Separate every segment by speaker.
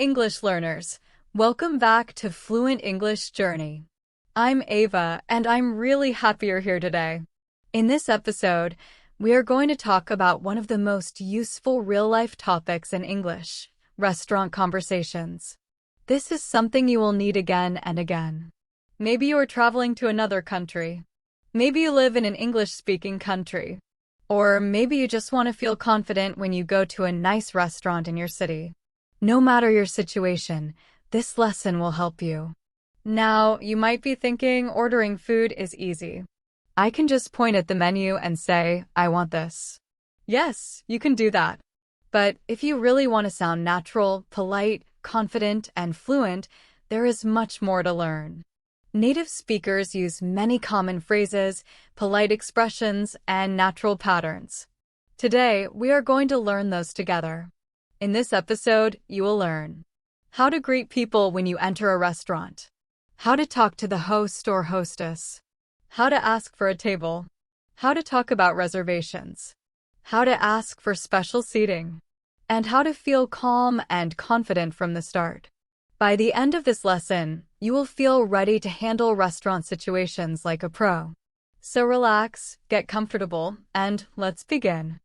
Speaker 1: English learners, welcome back to Fluent English Journey. I'm Ava, and I'm really happy you're here today. In this episode, we are going to talk about one of the most useful real-life topics in English, restaurant conversations. This is something you will need again and again. Maybe you are traveling to another country. Maybe you live in an English-speaking country. Or maybe you just want to feel confident when you go to a nice restaurant in your city. No matter your situation, this lesson will help you. Now, you might be thinking ordering food is easy. I can just point at the menu and say, I want this. Yes, you can do that. But if you really want to sound natural, polite, confident, and fluent, there is much more to learn. Native speakers use many common phrases, polite expressions, and natural patterns. Today, we are going to learn those together. In this episode, you will learn how to greet people when you enter a restaurant, how to talk to the host or hostess, how to ask for a table, how to talk about reservations, how to ask for special seating, and how to feel calm and confident from the start. By the end of this lesson, you will feel ready to handle restaurant situations like a pro. So relax, get comfortable, and let's begin.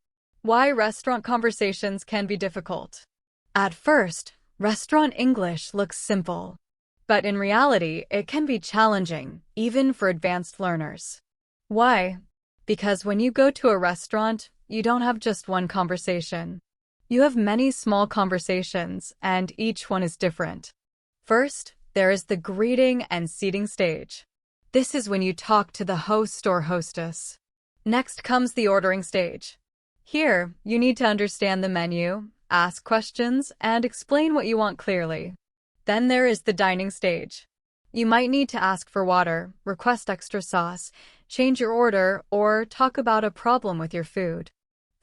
Speaker 1: Why restaurant conversations can be difficult. At first, restaurant English looks simple. But in reality, it can be challenging, even for advanced learners. Why? Because when you go to a restaurant, you don't have just one conversation. You have many small conversations, and each one is different. First, there is the greeting and seating stage. This is when you talk to the host or hostess. Next comes the ordering stage. Here, you need to understand the menu, ask questions, and explain what you want clearly. Then there is the dining stage. You might need to ask for water, request extra sauce, change your order, or talk about a problem with your food.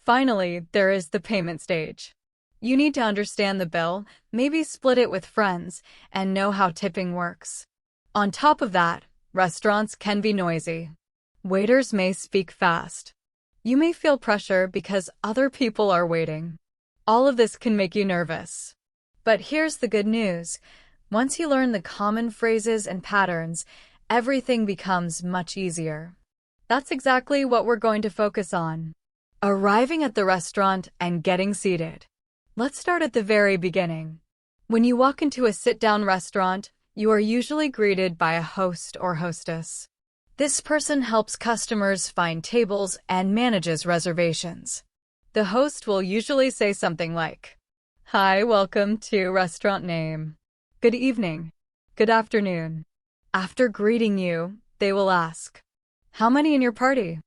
Speaker 1: Finally, there is the payment stage. You need to understand the bill, maybe split it with friends, and know how tipping works. On top of that, restaurants can be noisy. Waiters may speak fast. You may feel pressure because other people are waiting. All of this can make you nervous. But here's the good news. Once you learn the common phrases and patterns, everything becomes much easier. That's exactly what we're going to focus on. Arriving at the restaurant and getting seated. Let's start at the very beginning. When you walk into a sit-down restaurant, you are usually greeted by a host or hostess. This person helps customers find tables and manages reservations. The host will usually say something like, Hi, welcome to restaurant name. Good evening. Good afternoon. After greeting you, they will ask, How many in your party?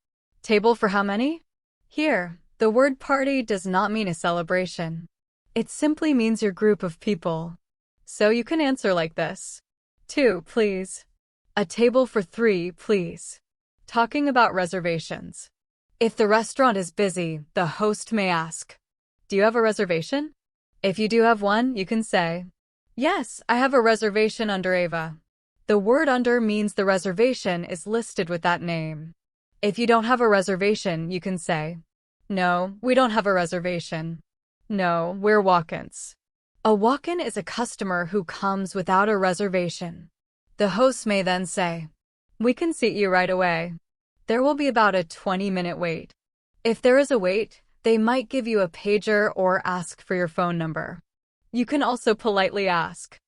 Speaker 1: Table for how many? Here, the word party does not mean a celebration. It simply means your group of people. So you can answer like this. 2, please. A table for 3, please. Talking about reservations. If the restaurant is busy, the host may ask, Do you have a reservation? If you do have one, you can say, Yes, I have a reservation under Ava. The word under means the reservation is listed with that name. If you don't have a reservation, you can say, No, we don't have a reservation. No, we're walk-ins. A walk-in is a customer who comes without a reservation. The host may then say, We can seat you right away. There will be about a 20-minute wait. If there is a wait, they might give you a pager or ask for your phone number. You can also politely ask,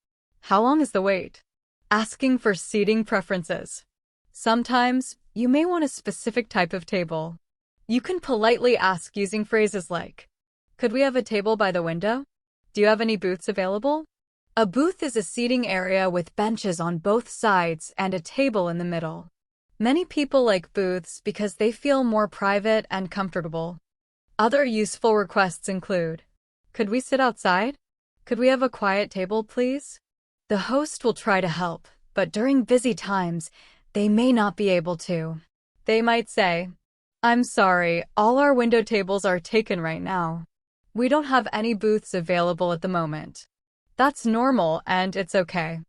Speaker 1: How long is the wait? Asking for seating preferences. Sometimes, you may want a specific type of table. You can politely ask using phrases like, Could we have a table by the window? Do you have any booths available? A booth is a seating area with benches on both sides and a table in the middle. Many people like booths because they feel more private and comfortable. Other useful requests include, Could we sit outside? Could we have a quiet table, please? The host will try to help, but during busy times, they may not be able to. They might say, I'm sorry, all our window tables are taken right now. We don't have any booths available at the moment. That's normal and it's okay.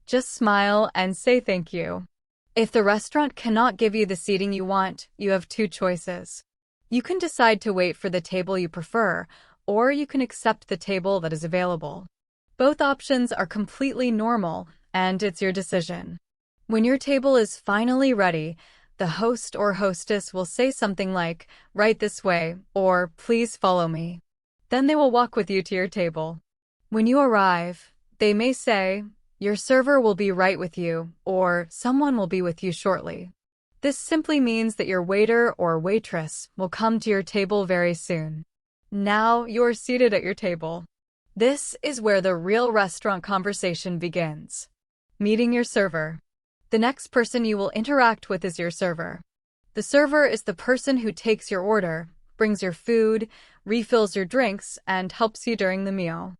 Speaker 1: Just smile and say thank you. If the restaurant cannot give you the seating you want, you have 2 choices. You can decide to wait for the table you prefer, or you can accept the table that is available. Both options are completely normal, and it's your decision. When your table is finally ready, the host or hostess will say something like, "Right this way," or "Please follow me." Then they will walk with you to your table. When you arrive, they may say, "Your server will be right with you," or "Someone will be with you shortly." This simply means that your waiter or waitress will come to your table very soon. Now you're seated at your table. This is where the real restaurant conversation begins. Meeting your server. The next person you will interact with is your server. The server is the person who takes your order, brings your food, refills your drinks, and helps you during the meal.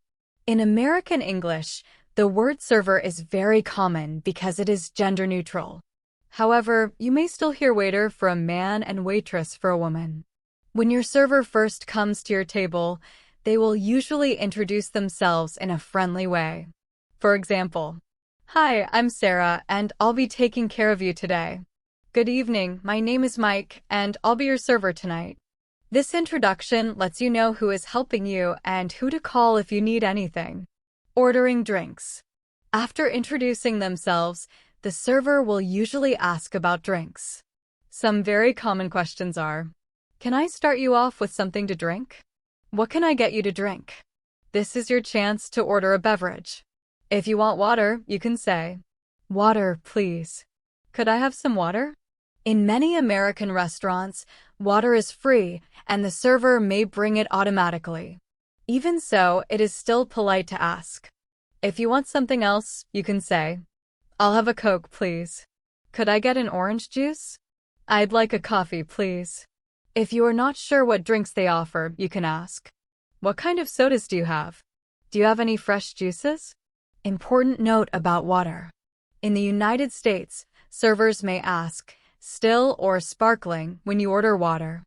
Speaker 1: In American English, the word server is very common because it is gender neutral. However, you may still hear waiter for a man and waitress for a woman. When your server first comes to your table, they will usually introduce themselves in a friendly way. For example, "Hi, I'm Sarah, and I'll be taking care of you today." "Good evening, my name is Mike, and I'll be your server tonight." This introduction lets you know who is helping you and who to call if you need anything. Ordering drinks. After introducing themselves, the server will usually ask about drinks. Some very common questions are, "Can I start you off with something to drink?" "What can I get you to drink?" This is your chance to order a beverage. If you want water, you can say, "Water, please." "Could I have some water?" In many American restaurants, water is free, and the server may bring it automatically. Even so, it is still polite to ask. If you want something else, you can say, "I'll have a Coke, please." "Could I get an orange juice?" "I'd like a coffee, please." If you are not sure what drinks they offer, you can ask, "What kind of sodas do you have? Do you have any fresh juices?" Important note about water. In the United States, servers may ask, "Still or sparkling," when you order water.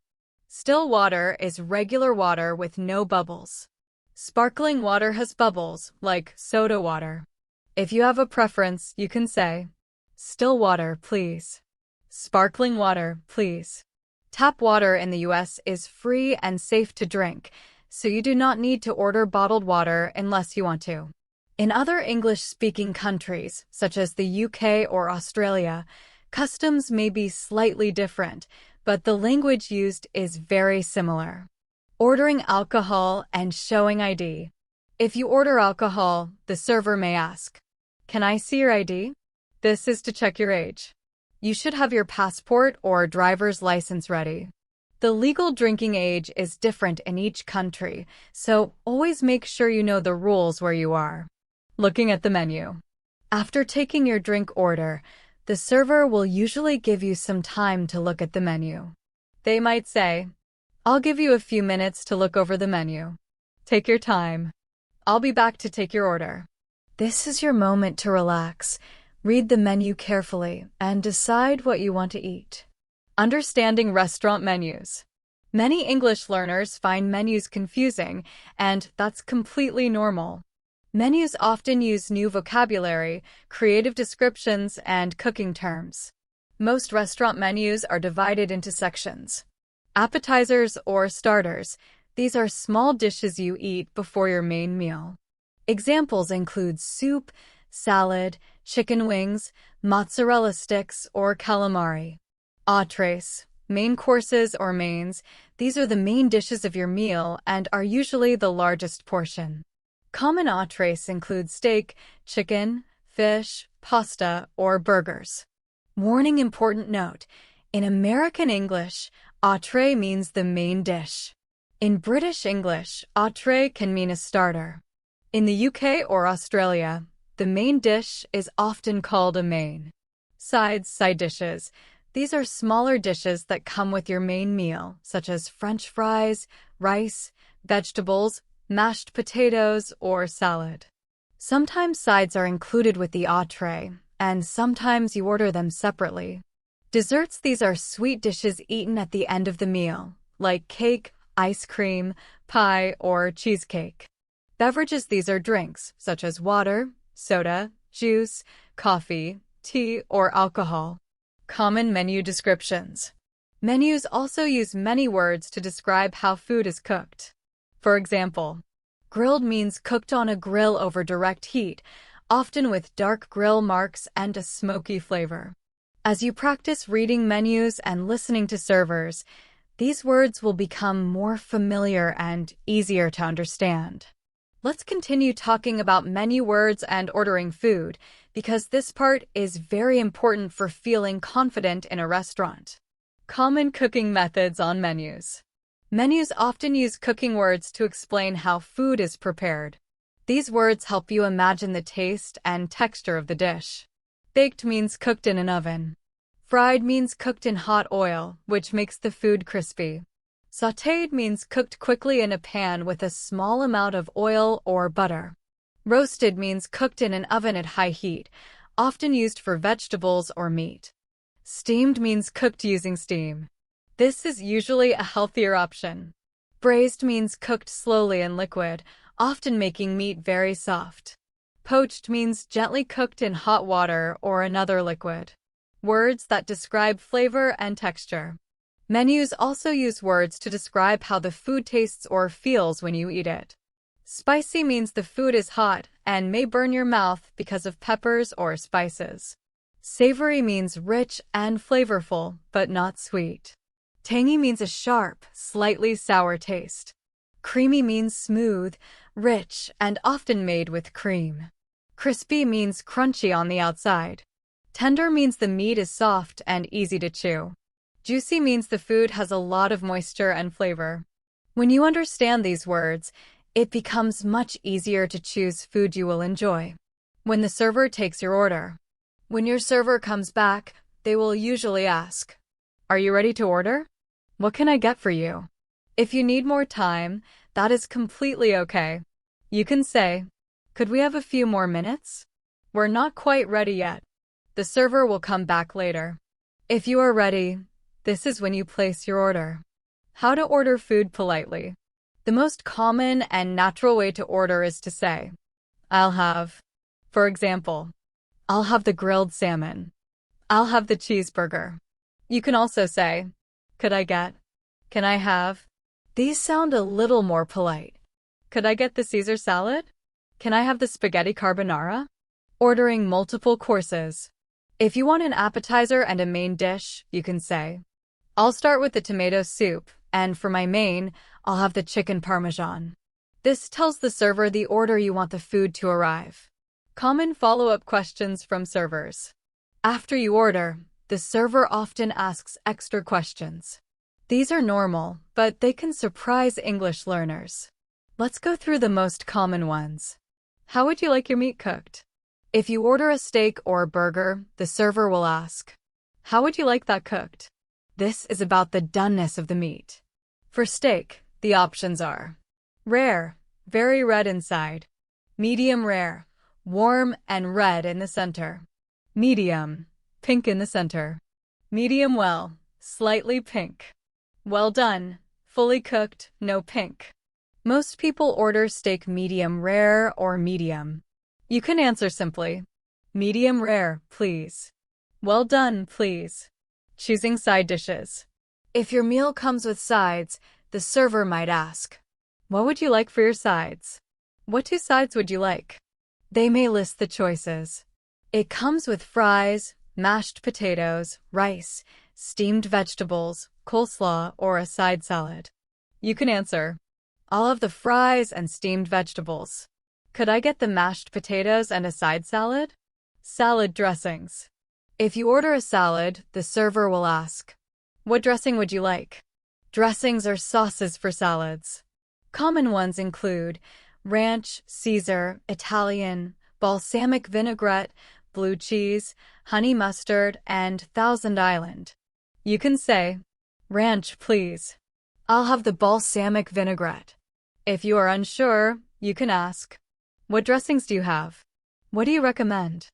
Speaker 1: Still water is regular water with no bubbles. Sparkling water has bubbles, like soda water. If you have a preference, you can say, "Still water, please." "Sparkling water, please." Tap water in the US is free and safe to drink, so you do not need to order bottled water unless you want to. In other English-speaking countries, such as the UK or Australia, customs may be slightly different, but the language used is very similar. Ordering alcohol and showing ID. If you order alcohol, the server may ask, "Can I see your ID?" This is to check your age. You should have your passport or driver's license ready. The legal drinking age is different in each country, so always make sure you know the rules where you are. Looking at the menu. After taking your drink order, the server will usually give you some time to look at the menu. They might say, "I'll give you a few minutes to look over the menu. Take your time. I'll be back to take your order." This is your moment to relax. Read the menu carefully and decide what you want to eat. Understanding restaurant menus. Many English learners find menus confusing, and that's completely normal. Menus often use new vocabulary, creative descriptions, and cooking terms. Most restaurant menus are divided into sections. Appetizers or starters. These are small dishes you eat before your main meal. Examples include soup, salad, chicken wings, mozzarella sticks, or calamari. Entrees, main courses or mains. These are the main dishes of your meal and are usually the largest portion. Common entrees include steak, chicken, fish, pasta, or burgers. Warning: important note. In American English, entree means the main dish. In British English, entree can mean a starter. In the UK or Australia, the main dish is often called a main. Sides, side dishes. These are smaller dishes that come with your main meal, such as French fries, rice, vegetables, mashed potatoes, or salad. Sometimes sides are included with the entree, and sometimes you order them separately. Desserts. These are sweet dishes eaten at the end of the meal, like cake, ice cream, pie, or cheesecake. Beverages. These are drinks, such as water, soda, juice, coffee, tea, or alcohol. Common menu descriptions. Menus also use many words to describe how food is cooked. For example, Grilled means cooked on a grill over direct heat, often with dark grill marks and a smoky flavor. As you practice reading menus and listening to servers, these words will become more familiar and easier to understand. Let's continue talking about menu words and ordering food, because this part is very important for feeling confident in a restaurant. Common cooking methods on menus. Menus often use cooking words to explain how food is prepared. These words help you imagine the taste and texture of the dish. Baked means cooked in an oven. Fried means cooked in hot oil, which makes the food crispy. Sautéed means cooked quickly in a pan with a small amount of oil or butter. Roasted means cooked in an oven at high heat, often used for vegetables or meat. Steamed means cooked using steam. This is usually a healthier option. Braised means cooked slowly in liquid, often making meat very soft. Poached means gently cooked in hot water or another liquid. Words that describe flavor and texture. Menus also use words to describe how the food tastes or feels when you eat it. Spicy means the food is hot and may burn your mouth because of peppers or spices. Savory means rich and flavorful, but not sweet. Tangy means a sharp, slightly sour taste. Creamy means smooth, rich, and often made with cream. Crispy means crunchy on the outside. Tender means the meat is soft and easy to chew. Juicy means the food has a lot of moisture and flavor. When you understand these words, it becomes much easier to choose food you will enjoy. When the server takes your order. When your server comes back, they will usually ask, "Are you ready to order? What can I get for you?" If you need more time, that is completely okay. You can say, "Could we have a few more minutes? We're not quite ready yet." The server will come back later. If you are ready, this is when you place your order. How to order food politely. The most common and natural way to order is to say, "I'll have," for example, "I'll have the grilled salmon." "I'll have the cheeseburger." You can also say, "Could I get?" "Can I have?" These sound a little more polite. "Could I get the Caesar salad?" "Can I have the spaghetti carbonara?" Ordering multiple courses. If you want an appetizer and a main dish, you can say, "I'll start with the tomato soup, and for my main, I'll have the chicken parmesan." This tells the server the order you want the food to arrive. Common follow-up questions from servers. After you order, the server often asks extra questions. These are normal, but they can surprise English learners. Let's go through the most common ones. How would you like your meat cooked? If you order a steak or a burger, the server will ask, "How would you like that cooked?" This is about the doneness of the meat. For steak, the options are rare, very red inside; medium rare, warm and red in the center; medium, pink in the center; medium well, slightly pink; well done, fully cooked, no pink. Most people order steak medium rare or medium. You can answer simply, "Medium rare, please." "Well done, please." Choosing side dishes. If your meal comes with sides, the server might ask, "What would you like for your sides?" "What two sides would you like?" They may list the choices. It comes with fries, mashed potatoes, rice, steamed vegetables, coleslaw, or a side salad. You can answer, "I'll have the fries and steamed vegetables." "Could I get the mashed potatoes and a side salad?" Salad dressings. If you order a salad, the server will ask, "What dressing would you like?" Dressings are sauces for salads. Common ones include ranch, Caesar, Italian, balsamic vinaigrette, blue cheese, honey mustard, and Thousand Island. You can say, "Ranch, please." "I'll have the balsamic vinaigrette." If you are unsure, you can ask, "What dressings do you have? What do you recommend?"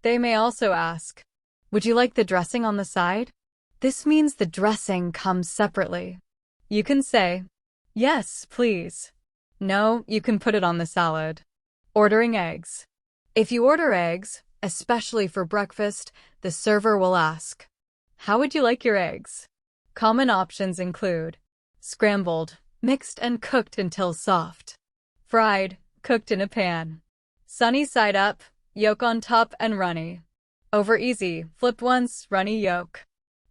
Speaker 1: They may also ask, "Would you like the dressing on the side?" This means the dressing comes separately. You can say, "Yes, please." "No, you can put it on the salad." Ordering eggs. If you order eggs, especially for breakfast, the server will ask, "How would you like your eggs?" Common options include scrambled, mixed and cooked until soft; Fried, cooked in a pan. Sunny side up, yolk on top and runny. Over easy, flipped once, runny yolk.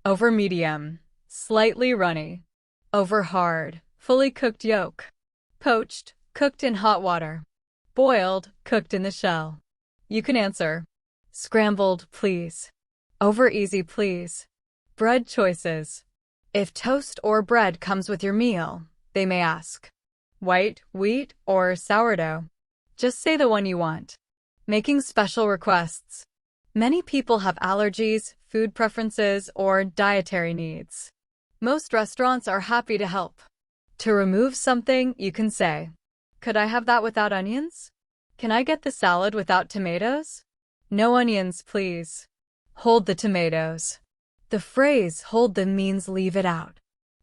Speaker 1: Over medium, slightly runny. Over hard, fully cooked yolk. Poached, cooked in hot water. Boiled, cooked in the shell. You can answer. Scrambled, please. Over easy, please. Bread choices. If toast or bread comes with your meal, they may ask. White, wheat, or sourdough? Just say the one you want. Making special requests. Many people have allergies, food preferences, or dietary needs. Most restaurants are happy to help. To remove something, you can say, could I have that without onions? Can I get the salad without tomatoes? No onions, please. Hold the tomatoes. The phrase hold them means leave it out.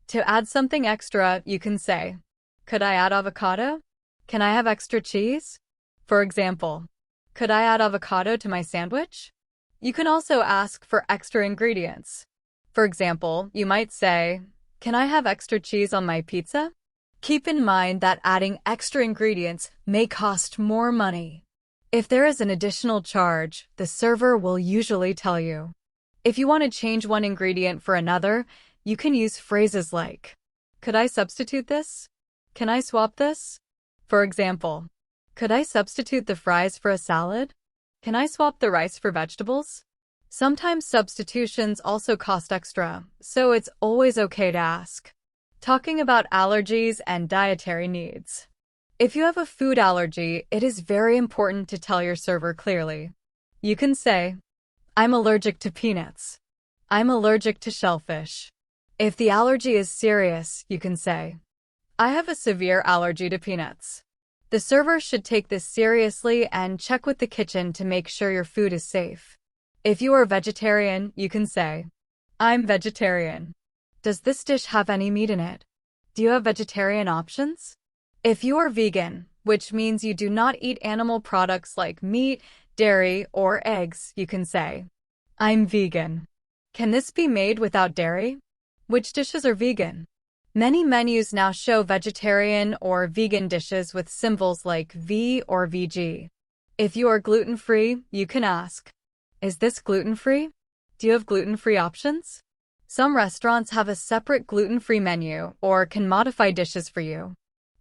Speaker 1: To add something extra, you can say, could I add avocado? Can I have extra cheese? For example, could I add avocado to my sandwich? You can also ask for extra ingredients. For example, you might say, can I have extra cheese on my pizza? Keep in mind that adding extra ingredients may cost more money. If there is an additional charge, the server will usually tell you. If you want to change one ingredient for another, you can use phrases like, could I substitute this? Can I swap this? For example, could I substitute the fries for a salad? Can I swap the rice for vegetables? Sometimes substitutions also cost extra, so it's always okay to ask. Talking about allergies and dietary needs. If you have a food allergy, it is very important to tell your server clearly. You can say, I'm allergic to peanuts. I'm allergic to shellfish. If the allergy is serious, you can say, I have a severe allergy to peanuts. The server should take this seriously and check with the kitchen to make sure your food is safe. If you are vegetarian, you can say, I'm vegetarian. Does this dish have any meat in it? Do you have vegetarian options? If you are vegan, which means you do not eat animal products like meat, dairy, or eggs, you can say, I'm vegan. Can this be made without dairy? Which dishes are vegan? Many menus now show vegetarian or vegan dishes with symbols like V or VG. If you are gluten-free, you can ask, is this gluten-free? Do you have gluten-free options? Some restaurants have a separate gluten-free menu or can modify dishes for you.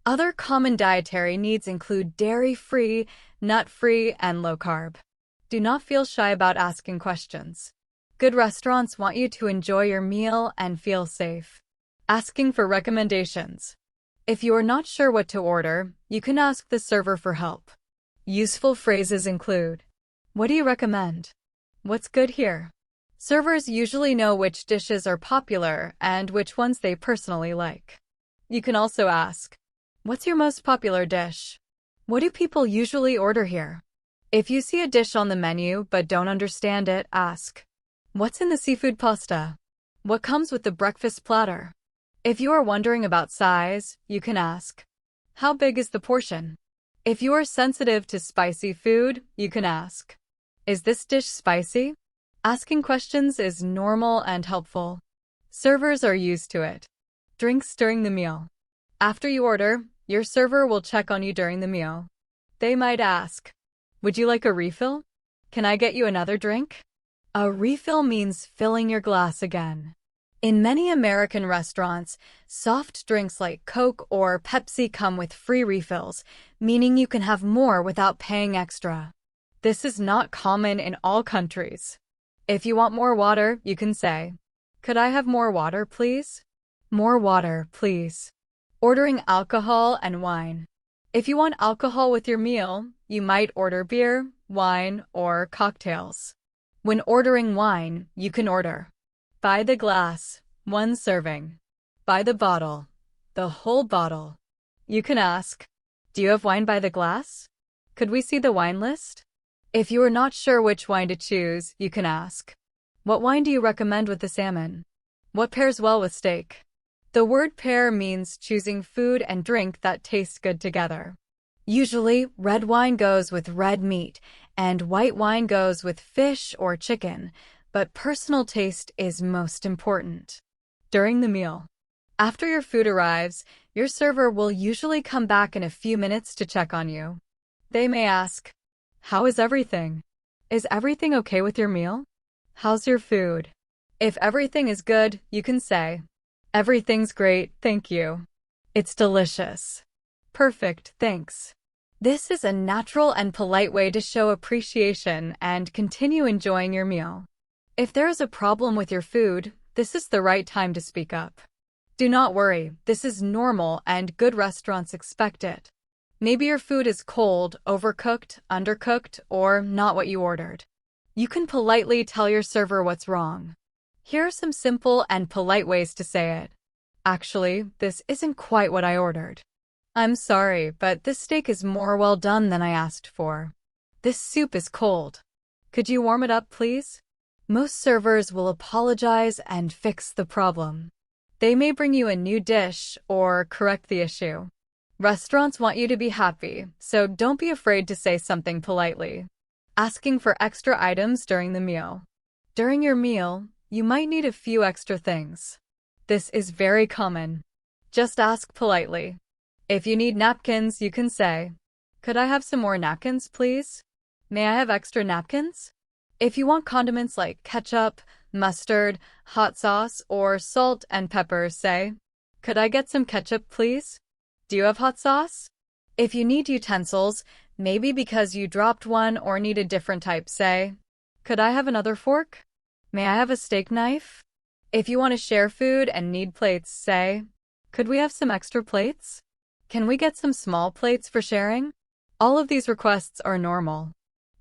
Speaker 1: Other common dietary needs include dairy-free, nut-free, and low-carb. Do not feel shy about asking questions. Good restaurants want you to enjoy your meal and feel safe. Asking for recommendations. If you are not sure what to order, you can ask the server for help. Useful phrases include, what do you recommend? What's good here? Servers usually know which dishes are popular and which ones they personally like. You can also ask, what's your most popular dish? What do people usually order here? If you see a dish on the menu but don't understand it, ask, what's in the seafood pasta? What comes with the breakfast platter? If you are wondering about size, you can ask, how big is the portion? If you are sensitive to spicy food, you can ask, is this dish spicy? Asking questions is normal and helpful. Servers are used to it. Drinks during the meal. After you order, your server will check on you during the meal. They might ask, would you like a refill? Can I get you another drink? A refill means filling your glass again. In many American restaurants, soft drinks like Coke or Pepsi come with free refills, meaning you can have more without paying extra. This is not common in all countries. If you want more water, you can say, could I have more water, please? More water, please. Ordering alcohol and wine. If you want alcohol with your meal, you might order beer, wine, or cocktails. When ordering wine, you can order, by the glass, 1 serving. By the bottle, the whole bottle. You can ask, do you have wine by the glass? Could we see the wine list? If you are not sure which wine to choose, you can ask, what wine do you recommend with the salmon? What pairs well with steak? The word pair means choosing food and drink that taste good together. Usually, red wine goes with red meat, and white wine goes with fish or chicken, but personal taste is most important. During the meal. After your food arrives, your server will usually come back in a few minutes to check on you. They may ask, "How is everything? Is everything okay with your meal? How's your food?" If everything is good, you can say, "Everything's great, thank you. It's delicious. Perfect, thanks." This is a natural and polite way to show appreciation and continue enjoying your meal. If there is a problem with your food, this is the right time to speak up. Do not worry, this is normal and good restaurants expect it. Maybe your food is cold, overcooked, undercooked, or not what you ordered. You can politely tell your server what's wrong. Here are some simple and polite ways to say it. "Actually, this isn't quite what I ordered. I'm sorry, but this steak is more well done than I asked for. This soup is cold. Could you warm it up, please?" Most servers will apologize and fix the problem. They may bring you a new dish or correct the issue. Restaurants want you to be happy, so don't be afraid to say something politely. Asking for extra items during the meal. During your meal, you might need a few extra things. This is very common. Just ask politely. If you need napkins, you can say, "Could I have some more napkins, please? May I have extra napkins?" If you want condiments like ketchup, mustard, hot sauce, or salt and pepper, say, "Could I get some ketchup, please? Do you have hot sauce?" If you need utensils, maybe because you dropped one or need a different type, say, "Could I have another fork? May I have a steak knife?" If you want to share food and need plates, say, "Could we have some extra plates? Can we get some small plates for sharing?" All of these requests are normal.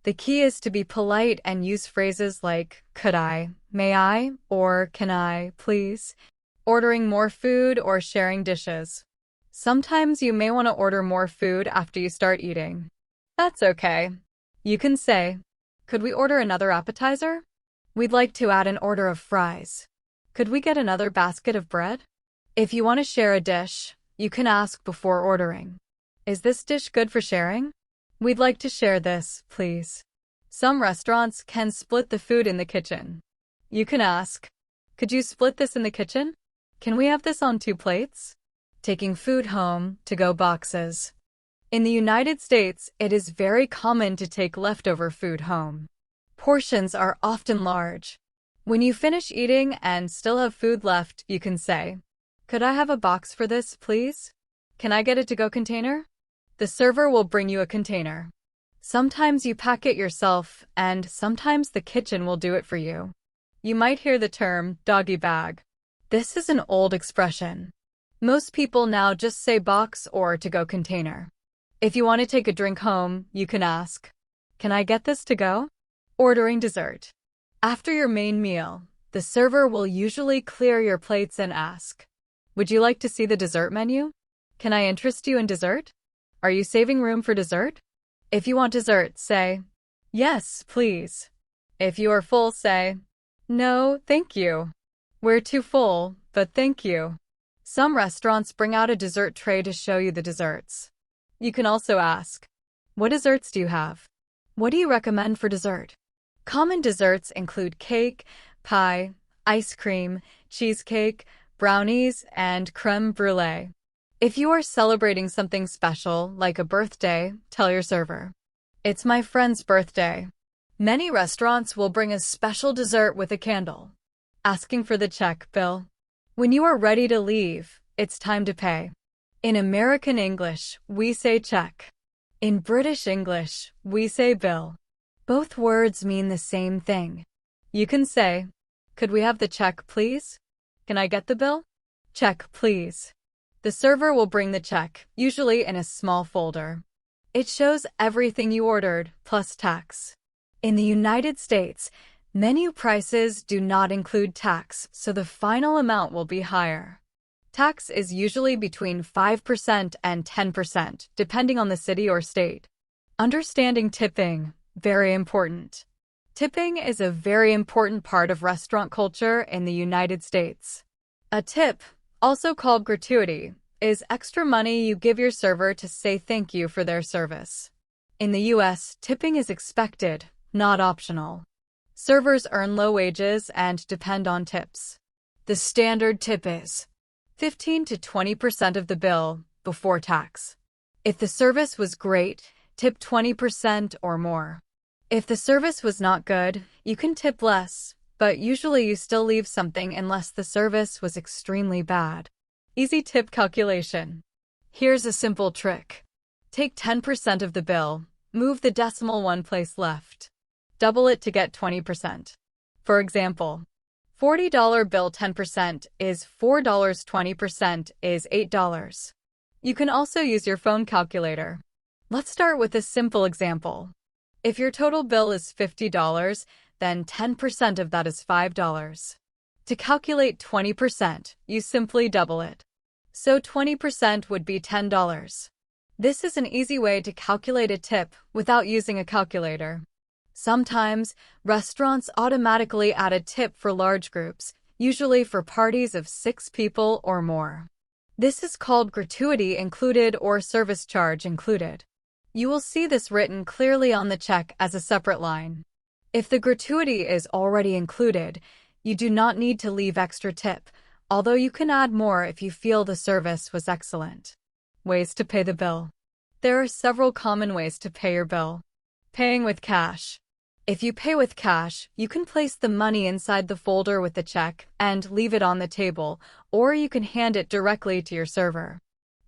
Speaker 1: The key is to be polite and use phrases like, "Could I?" "May I?" or "Can I, please?" Ordering more food or sharing dishes. Sometimes you may want to order more food after you start eating. That's okay. You can say, "Could we order another appetizer? We'd like to add an order of fries. Could we get another basket of bread?" If you want to share a dish, you can ask before ordering, "Is this dish good for sharing? We'd like to share this, please." Some restaurants can split the food in the kitchen. You can ask, "Could you split this in the kitchen? Can we have this on 2 plates?" Taking food home, to-go boxes. In the United States, it is very common to take leftover food home. Portions are often large. When you finish eating and still have food left, you can say, "Could I have a box for this, please? Can I get a to-go container?" The server will bring you a container. Sometimes you pack it yourself, and sometimes the kitchen will do it for you. You might hear the term doggy bag. This is an old expression. Most people now just say box or to-go container. If you want to take a drink home, you can ask, "Can I get this to go?" Ordering dessert. After your main meal, the server will usually clear your plates and ask, "Would you like to see the dessert menu? Can I interest you in dessert? Are you saving room for dessert?" If you want dessert, say, "Yes, please." If you are full, say, "No, thank you. We're too full, but thank you." Some restaurants bring out a dessert tray to show you the desserts. You can also ask, "What desserts do you have? What do you recommend for dessert?" Common desserts include cake, pie, ice cream, cheesecake, brownies, and crème brûlée. If you are celebrating something special, like a birthday, tell your server, "It's my friend's birthday." Many restaurants will bring a special dessert with a candle. Asking for the check, bill. When you are ready to leave, it's time to pay. In American English, we say check. In British English, we say bill. Both words mean the same thing. You can say, "Could we have the check, please? Can I get the bill? Check, please." The server will bring the check, usually in a small folder. It shows everything you ordered, plus tax. In the United States, menu prices do not include tax, so the final amount will be higher. Tax is usually between 5% and 10%, depending on the city or state. Understanding tipping, very important. Tipping is a very important part of restaurant culture in the United States. A tip, also called gratuity, is extra money you give your server to say thank you for their service. In the US, tipping is expected, not optional. Servers earn low wages and depend on tips. The standard tip is 15 to 20% of the bill before tax. If the service was great, tip 20% or more. If the service was not good, you can tip less, but usually you still leave something unless the service was extremely bad. Easy tip calculation. Here's a simple trick. Take 10% of the bill, move the decimal one place left. Double it to get 20%. For example, $40 bill 10% is $4, 20% is $8. You can also use your phone calculator. Let's start with a simple example. If your total bill is $50, then 10% of that is $5. To calculate 20%, you simply double it. So 20% would be $10. This is an easy way to calculate a tip without using a calculator. Sometimes, restaurants automatically add a tip for large groups, usually for parties of 6 people or more. This is called gratuity included or service charge included. You will see this written clearly on the check as a separate line. If the gratuity is already included, you do not need to leave extra tip, although you can add more if you feel the service was excellent. Ways to pay the bill. There are several common ways to pay your bill. Paying with cash. If you pay with cash, you can place the money inside the folder with the check and leave it on the table, or you can hand it directly to your server.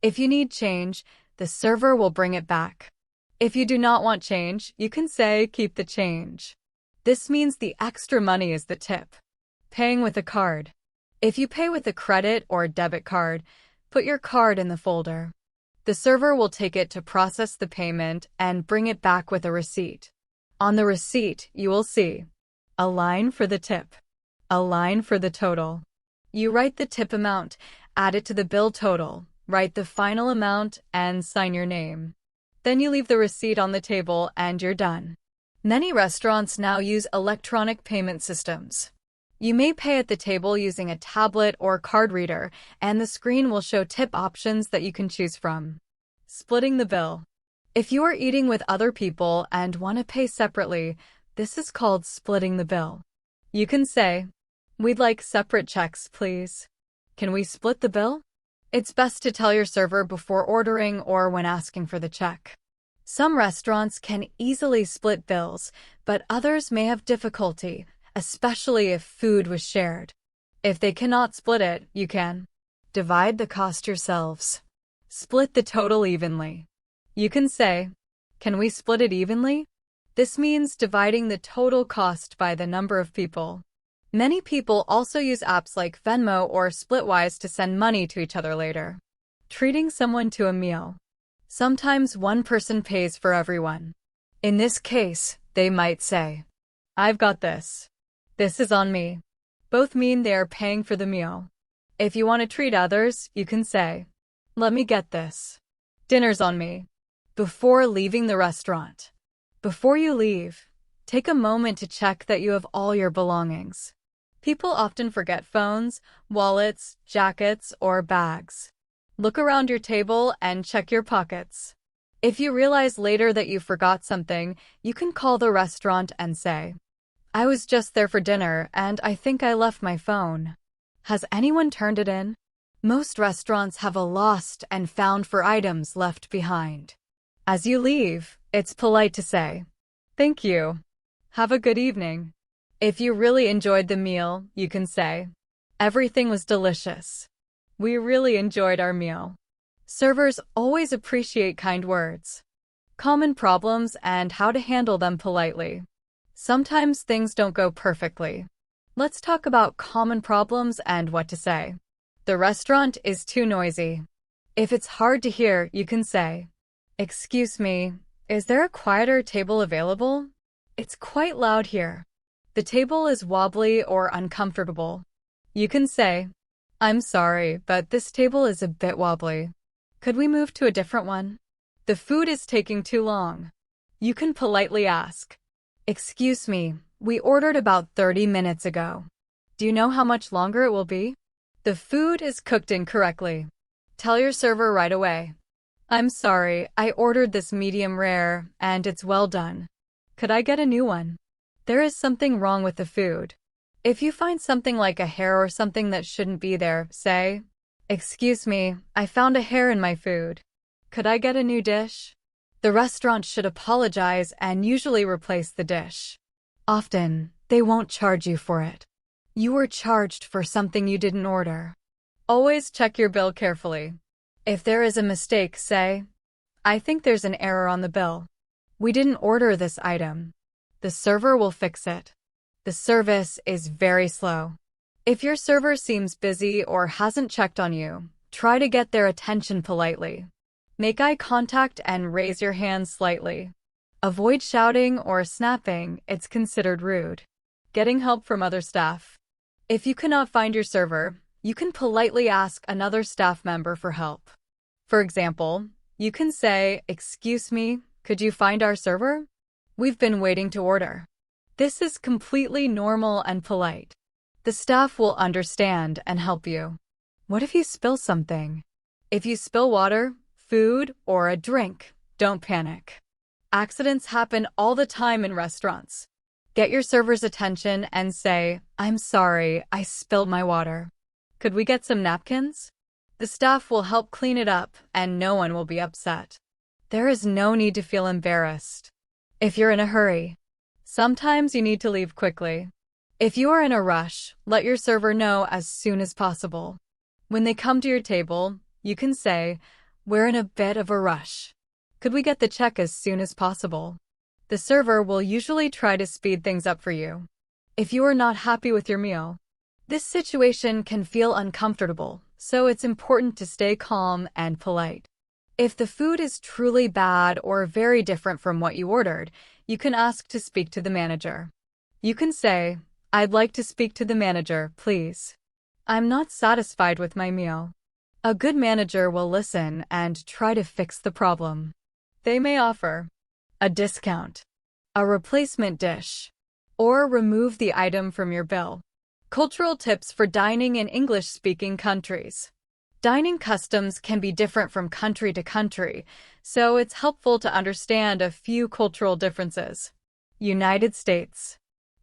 Speaker 1: If you need change, the server will bring it back. If you do not want change, you can say, "Keep the change." This means the extra money is the tip. Paying with a card. If you pay with a credit or debit card, put your card in the folder. The server will take it to process the payment and bring it back with a receipt. On the receipt, you will see a line for the tip, a line for the total. You write the tip amount, add it to the bill total, write the final amount, and sign your name. Then you leave the receipt on the table and you're done. Many restaurants now use electronic payment systems. You may pay at the table using a tablet or card reader, and the screen will show tip options that you can choose from. Splitting the bill. If you are eating with other people and want to pay separately, this is called splitting the bill. You can say, "We'd like separate checks, please. Can we split the bill?" It's best to tell your server before ordering or when asking for the check. Some restaurants can easily split bills, but others may have difficulty, especially if food was shared. If they cannot split it, you can divide the cost yourselves. Split the total evenly. You can say, "Can we split it evenly?" This means dividing the total cost by the number of people. Many people also use apps like Venmo or Splitwise to send money to each other later. Treating someone to a meal. Sometimes one person pays for everyone. In this case, they might say, "I've got this. This is on me." Both mean they are paying for the meal. If you want to treat others, you can say, "Let me get this. Dinner's on me." Before leaving the restaurant. Before you leave, take a moment to check that you have all your belongings. People often forget phones, wallets, jackets, or bags. Look around your table and check your pockets. If you realize later that you forgot something, you can call the restaurant and say, "I was just there for dinner and I think I left my phone. Has anyone turned it in?" Most restaurants have a lost and found for items left behind. As you leave, it's polite to say, "Thank you. Have a good evening." If you really enjoyed the meal, you can say, "Everything was delicious. We really enjoyed our meal." Servers always appreciate kind words. Common problems and how to handle them politely. Sometimes things don't go perfectly. Let's talk about common problems and what to say. The restaurant is too noisy. If it's hard to hear, you can say, "Excuse me, is there a quieter table available? It's quite loud here. The table is wobbly or uncomfortable." You can say, "I'm sorry, but this table is a bit wobbly. Could we move to a different one? The food is taking too long." You can politely ask, "Excuse me, we ordered about 30 minutes ago. Do you know how much longer it will be?" The food is cooked incorrectly. Tell your server right away, "I'm sorry, I ordered this medium rare, and it's well done. Could I get a new one? There is something wrong with the food." If you find something like a hair or something that shouldn't be there, say, Excuse me, I found a hair in my food. Could I get a new dish? The restaurant should apologize and usually replace the dish. Often, they won't charge you for it. You were charged for something you didn't order. Always check your bill carefully. If there is a mistake, say, I think there's an error on the bill. We didn't order this item. The server will fix it. The service is very slow. If your server seems busy or hasn't checked on you, try to get their attention politely. Make eye contact and raise your hand slightly. Avoid shouting or snapping, it's considered rude. Getting help from other staff. If you cannot find your server, you can politely ask another staff member for help. For example, you can say, "Excuse me, could you find our server? We've been waiting to order." This is completely normal and polite. The staff will understand and help you. What if you spill something? If you spill water, food, or a drink, don't panic. Accidents happen all the time in restaurants. Get your server's attention and say, "I'm sorry, I spilled my water. Could we get some napkins?" The staff will help clean it up and no one will be upset. There is no need to feel embarrassed. If you're in a hurry, sometimes you need to leave quickly. If you are in a rush, let your server know as soon as possible. When they come to your table, you can say, "We're in a bit of a rush. Could we get the check as soon as possible?" The server will usually try to speed things up for you. If you are not happy with your meal, this situation can feel uncomfortable, so it's important to stay calm and polite. If the food is truly bad or very different from what you ordered, you can ask to speak to the manager. You can say, "I'd like to speak to the manager, please. I'm not satisfied with my meal." A good manager will listen and try to fix the problem. They may offer a discount, a replacement dish, or remove the item from your bill. Cultural tips for dining in English-speaking countries. Dining customs can be different from country to country, so it's helpful to understand a few cultural differences. United States.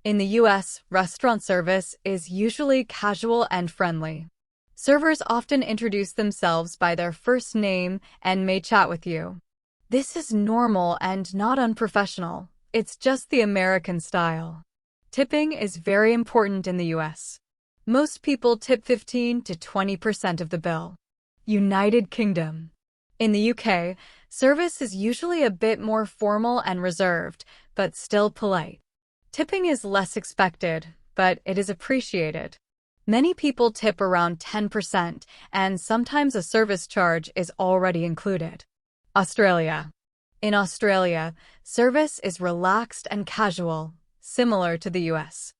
Speaker 1: In the US, restaurant service is usually casual and friendly. Servers often introduce themselves by their first name and may chat with you. This is normal and not unprofessional. It's just the American style. Tipping is very important in the US. Most people tip 15 to 20% of the bill. United Kingdom. In the UK, service is usually a bit more formal and reserved, but still polite. Tipping is less expected, but it is appreciated. Many people tip around 10%, and sometimes a service charge is already included. Australia. In Australia, service is relaxed and casual, similar to the US.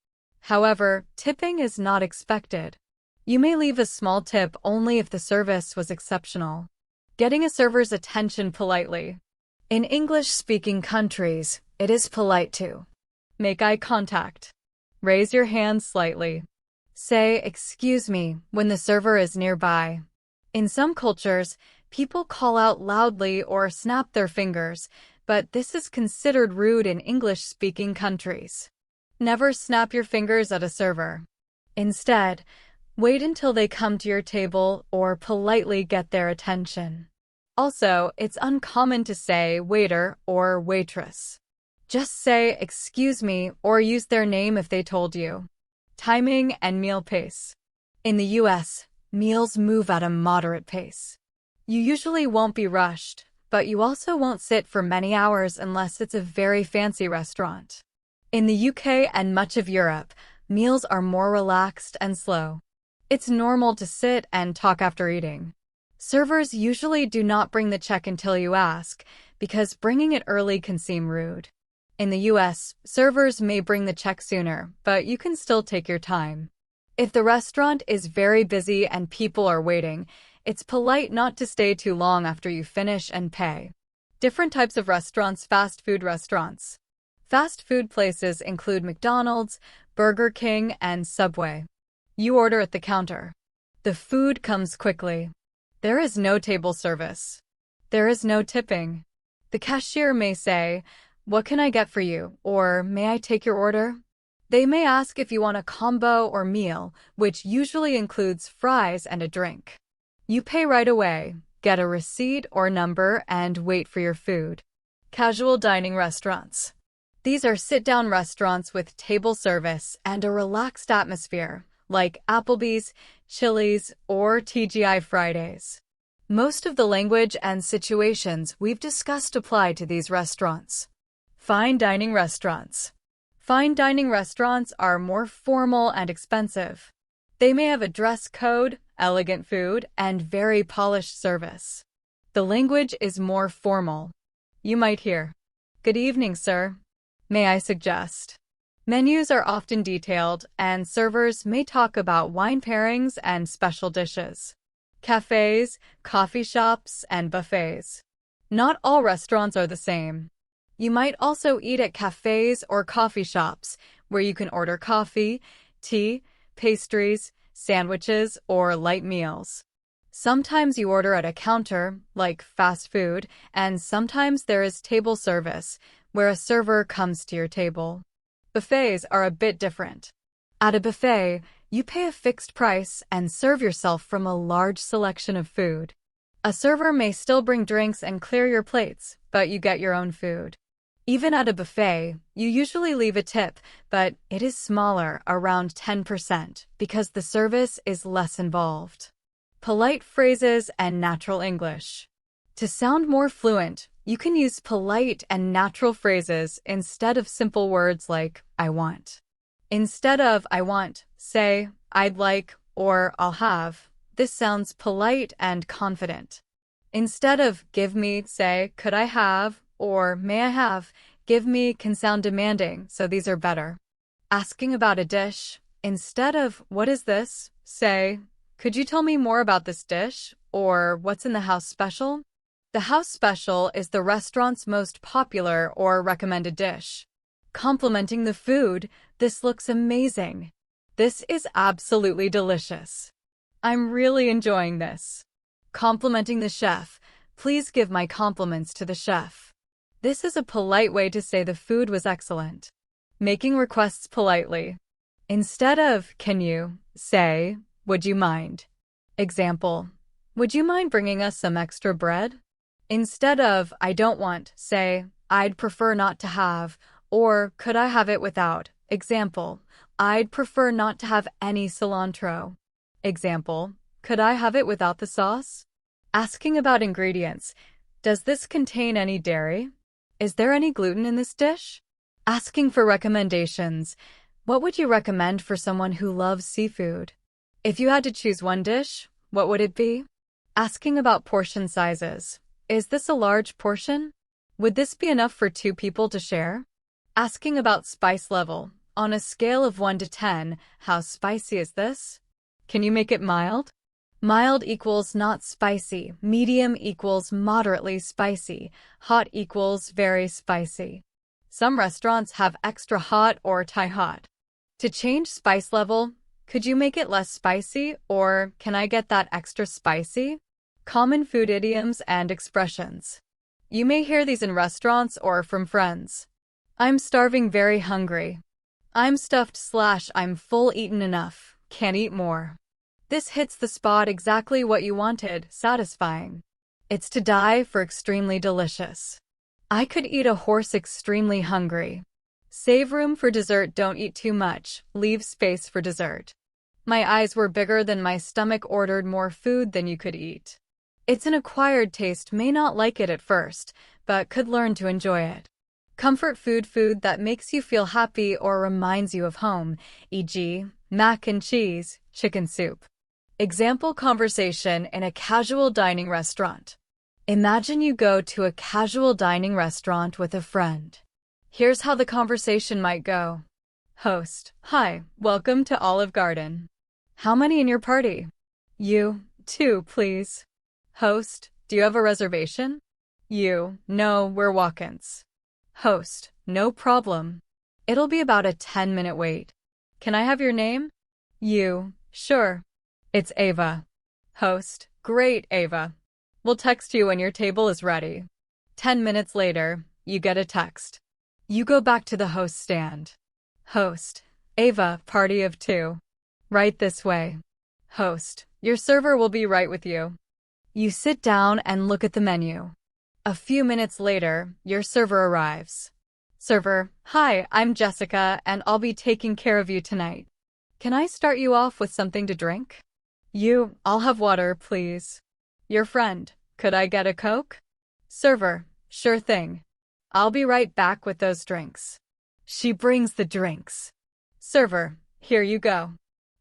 Speaker 1: However, tipping is not expected. You may leave a small tip only if the service was exceptional. Getting a server's attention politely. In English-speaking countries, it is polite to make eye contact. Raise your hand slightly. Say, "Excuse me," when the server is nearby. In some cultures, people call out loudly or snap their fingers, but this is considered rude in English-speaking countries. Never snap your fingers at a server. Instead, wait until they come to your table or politely get their attention. Also, it's uncommon to say waiter or waitress. Just say, "Excuse me," or use their name if they told you. Timing and meal pace. In the US, meals move at a moderate pace. You usually won't be rushed, but you also won't sit for many hours unless it's a very fancy restaurant. In the UK and much of Europe, meals are more relaxed and slow. It's normal to sit and talk after eating. Servers usually do not bring the check until you ask, because bringing it early can seem rude. In the US, servers may bring the check sooner, but you can still take your time. If the restaurant is very busy and people are waiting, it's polite not to stay too long after you finish and pay. Different types of restaurants. Fast food restaurants. Fast food places include McDonald's, Burger King, and Subway. You order at the counter. The food comes quickly. There is no table service. There is no tipping. The cashier may say, "What can I get for you?" or "May I take your order?" They may ask if you want a combo or meal, which usually includes fries and a drink. You pay right away, get a receipt or number, and wait for your food. Casual dining restaurants. These are sit-down restaurants with table service and a relaxed atmosphere, like Applebee's, Chili's, or TGI Fridays. Most of the language and situations we've discussed apply to these restaurants. Fine dining restaurants. Fine dining restaurants are more formal and expensive. They may have a dress code, elegant food, and very polished service. The language is more formal. You might hear, "Good evening, sir. May I suggest?" Menus are often detailed, and servers may talk about wine pairings and special dishes. Cafes, coffee shops, and buffets. Not all restaurants are the same. You might also eat at cafes or coffee shops, where you can order coffee, tea, pastries, sandwiches, or light meals. Sometimes you order at a counter, like fast food, and sometimes there is table service, where a server comes to your table. Buffets are a bit different. At a buffet, you pay a fixed price and serve yourself from a large selection of food. A server may still bring drinks and clear your plates, but you get your own food. Even at a buffet, you usually leave a tip, but it is smaller, around 10%, because the service is less involved. Polite phrases and natural English. To sound more fluent, you can use polite and natural phrases instead of simple words like I want. Instead of I want, say I'd like or I'll have. This sounds polite and confident. Instead of give me, say could I have or may I have. Give me can sound demanding, so these are better. Asking about a dish. Instead of what is this, say could you tell me more about this dish or what's in the house special? The house special is the restaurant's most popular or recommended dish. Complimenting the food. This looks amazing. This is absolutely delicious. I'm really enjoying this. Complimenting the chef. Please give my compliments to the chef. This is a polite way to say the food was excellent. Making requests politely. Instead of can you, say would you mind? Example, would you mind bringing us some extra bread? Instead of I don't want, say I'd prefer not to have, or could I have it without? Example, I'd prefer not to have any cilantro. Example, could I have it without the sauce? Asking about ingredients. Does this contain any dairy? Is there any gluten in this dish? Asking for recommendations. What would you recommend for someone who loves seafood? If you had to choose one dish, what would it be? Asking about portion sizes. Is this a large portion? Would this be enough for 2 people to share? Asking about spice level. On a scale of 1 to 10, how spicy is this? Can you make it mild? Mild equals not spicy, medium equals moderately spicy, hot equals very spicy. Some restaurants have extra hot or Thai hot. To change spice level, could you make it less spicy, or can I get that extra spicy? Common food idioms and expressions. You may hear these in restaurants or from friends. I'm starving, very hungry. I'm stuffed / I'm full, eaten enough, can't eat more. This hits the spot, exactly what you wanted, satisfying. It's to die for, extremely delicious. I could eat a horse, extremely hungry. Save room for dessert, don't eat too much, leave space for dessert. My eyes were bigger than my stomach, ordered more food than you could eat. It's an acquired taste, may not like it at first, but could learn to enjoy it. Comfort food, food that makes you feel happy or reminds you of home, e.g., mac and cheese, chicken soup. Example conversation in a casual dining restaurant. Imagine you go to a casual dining restaurant with a friend. Here's how the conversation might go. Host, hi, welcome to Olive Garden. How many in your party? You, 2, please. Host, do you have a reservation? You, no, we're walk-ins. Host, no problem. It'll be about a 10-minute wait. Can I have your name? You, sure. It's Ava. Host, great, Ava. We'll text you when your table is ready. 10 minutes later, you get a text. You go back to the host stand. Host, Ava, party of 2. Right this way. Host, Your server will be right with you. You sit down and look at the menu. A few minutes later, your server arrives. Server, hi, I'm Jessica, and I'll be taking care of you tonight. Can I start you off with something to drink? You, I'll have water, please. Your friend, could I get a Coke? Server, sure thing. I'll be right back with those drinks. She brings the drinks. Server, here you go.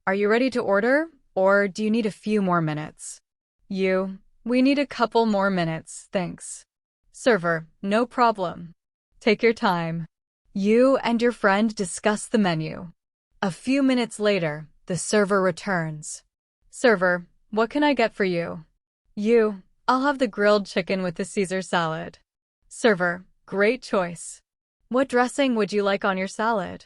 Speaker 1: Are you ready to order, or do you need a few more minutes? You, we need a couple more minutes, thanks. Server, no problem. Take your time. You and your friend discuss the menu. A few minutes later, the server returns. Server, what can I get for you? You, I'll have the grilled chicken with the Caesar salad. Server, great choice. What dressing would you like on your salad?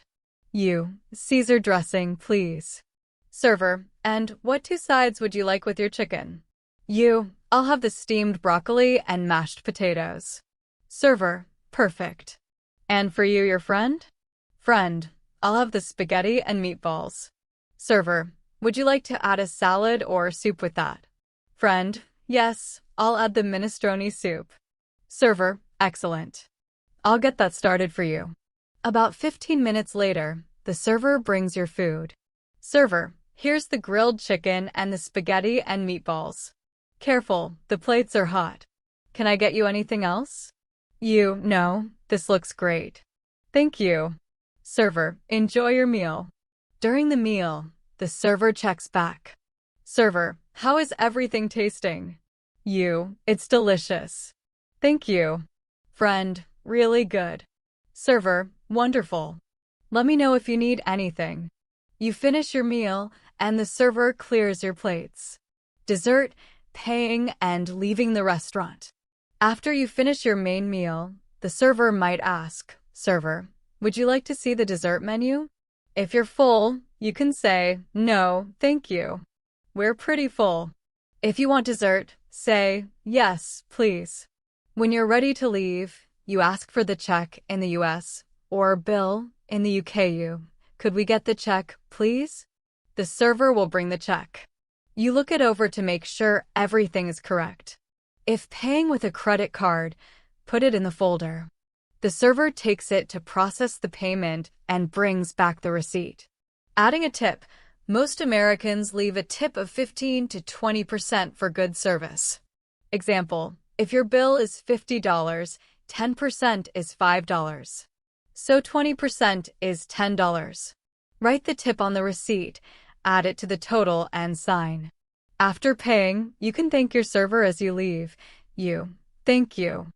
Speaker 1: You, Caesar dressing, please. Server, and what 2 sides would you like with your chicken? You, I'll have the steamed broccoli and mashed potatoes. Server, perfect. And for you, your friend? Friend, I'll have the spaghetti and meatballs. Server, would you like to add a salad or soup with that? Friend, yes, I'll add the minestrone soup. Server, excellent. I'll get that started for you. About 15 minutes later, the server brings your food. Server, here's the grilled chicken and the spaghetti and meatballs. Careful, the plates are hot. Can I get you anything else? You, no, this looks great. Thank you. Server, enjoy your meal. During the meal, the server checks back. Server, how is everything tasting? You, it's delicious. Thank you. Friend, really good. Server, wonderful. Let me know if you need anything. You finish your meal, and the server clears your plates. Dessert, paying, and leaving the restaurant. After you finish your main meal, the server might ask, Server, would you like to see the dessert menu? If you're full, you can say, no, thank you. We're pretty full. If you want dessert, say, yes, please. When you're ready to leave, you ask for the check in the US, or bill in the UK. Could we get the check, please? The server will bring the check. You look it over to make sure everything is correct. If paying with a credit card, put it in the folder. The server takes it to process the payment and brings back the receipt. Adding a tip, most Americans leave a tip of 15 to 20% for good service. Example, if your bill is $50, 10% is $5. So 20% is $10. Write the tip on the receipt, add it to the total, and sign. After paying, you can thank your server as you leave. You, thank you.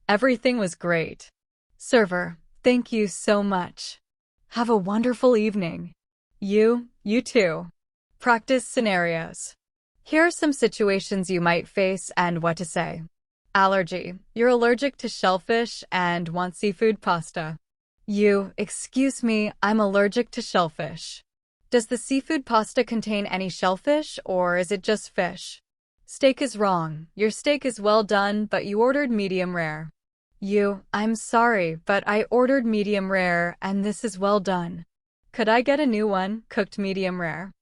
Speaker 1: Everything was great. Server, thank you so much. Have a wonderful evening. You too. Practice scenarios. Here are some situations you might face and what to say. Allergy. You're allergic to shellfish and want seafood pasta. You, excuse me, I'm allergic to shellfish. Does the seafood pasta contain any shellfish, or is it just fish? Steak is wrong. Your steak is well done, but you ordered medium rare. You, I'm sorry, but I ordered medium rare, and this is well done. Could I get a new one, cooked medium rare?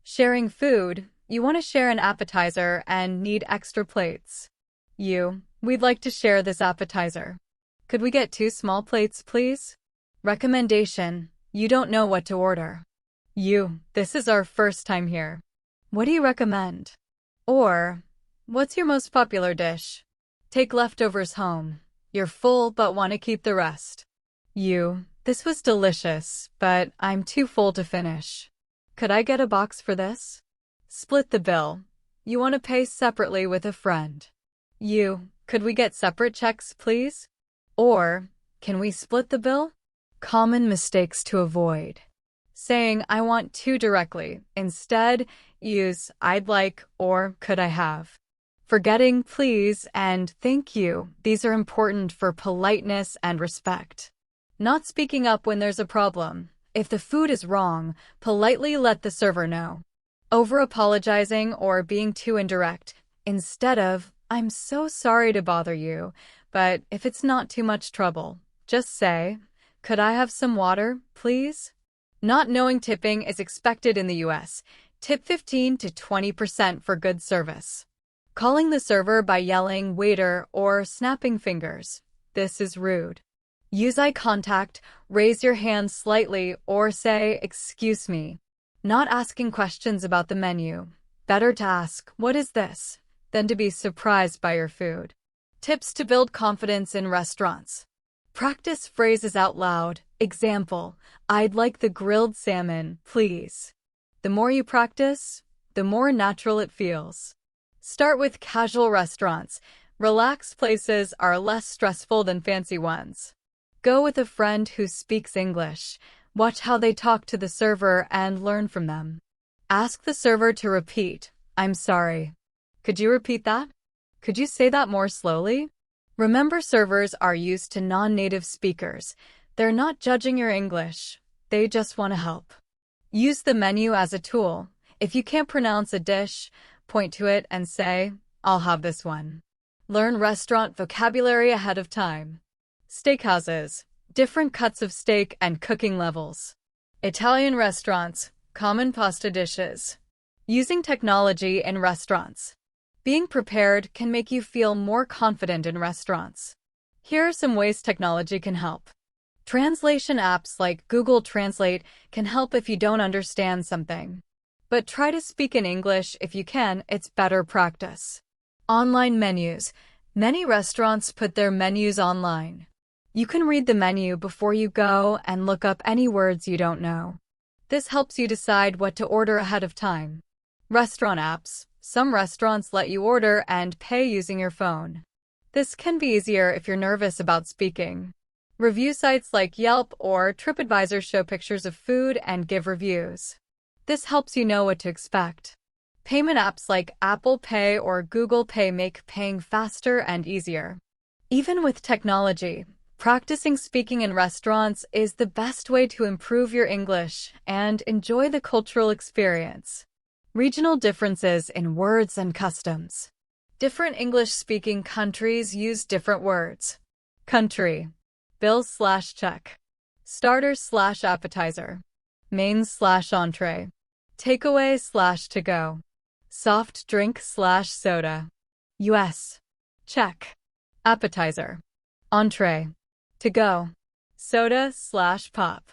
Speaker 1: Sharing food. You want to share an appetizer and need extra plates. You, we'd like to share this appetizer. Could we get 2 small plates, please? Recommendation. You don't know what to order. You, this is our first time here. What do you recommend? Or, what's your most popular dish? Take leftovers home. You're full but want to keep the rest. You, this was delicious, but I'm too full to finish. Could I get a box for this? Split the bill. You want to pay separately with a friend. You, could we get separate checks, please? Or, can we split the bill? Common mistakes to avoid. Saying I want to directly. Instead, use I'd like or could I have. Forgetting please and thank you. These are important for politeness and respect. Not speaking up when there's a problem. If the food is wrong, politely let the server know. Over-apologizing or being too indirect. Instead of, I'm so sorry to bother you, but if it's not too much trouble, just say, could I have some water, please? Not knowing tipping is expected in the US. Tip 15 to 20% for good service. Calling the server by yelling "waiter" or snapping fingers. This is rude. Use eye contact, raise your hand slightly, or say, "Excuse me." Not asking questions about the menu. Better to ask, "What is this?" than to be surprised by your food. Tips to build confidence in restaurants. Practice phrases out loud. Example, "I'd like the grilled salmon, please." The more you practice, the more natural it feels. Start with casual restaurants. Relaxed places are less stressful than fancy ones. Go with a friend who speaks English. Watch how they talk to the server and learn from them. Ask the server to repeat. "I'm sorry. Could you repeat that? Could you say that more slowly?" Remember, servers are used to non-native speakers. They're not judging your English. They just want to help. Use the menu as a tool. If you can't pronounce a dish, point to it and say, "I'll have this one." Learn restaurant vocabulary ahead of time. Steakhouses. Different cuts of steak and cooking levels. Italian restaurants. Common pasta dishes. Using technology in restaurants. Being prepared can make you feel more confident in restaurants. Here are some ways technology can help. Translation apps like Google Translate can help if you don't understand something. But try to speak in English if you can, it's better practice. Online menus. Many restaurants put their menus online. You can read the menu before you go and look up any words you don't know. This helps you decide what to order ahead of time. Restaurant apps. Some restaurants let you order and pay using your phone. This can be easier if you're nervous about speaking. Review sites like Yelp or TripAdvisor show pictures of food and give reviews. This helps you know what to expect. Payment apps like Apple Pay or Google Pay make paying faster and easier. Even with technology, practicing speaking in restaurants is the best way to improve your English and enjoy the cultural experience. Regional differences in words and customs. Different English-speaking countries use different words. Country. Bill/check. Starter/appetizer. Main/entree. Takeaway/to-go. Soft drink/soda. US. Check. Appetizer. Entree. To-go. Soda/pop.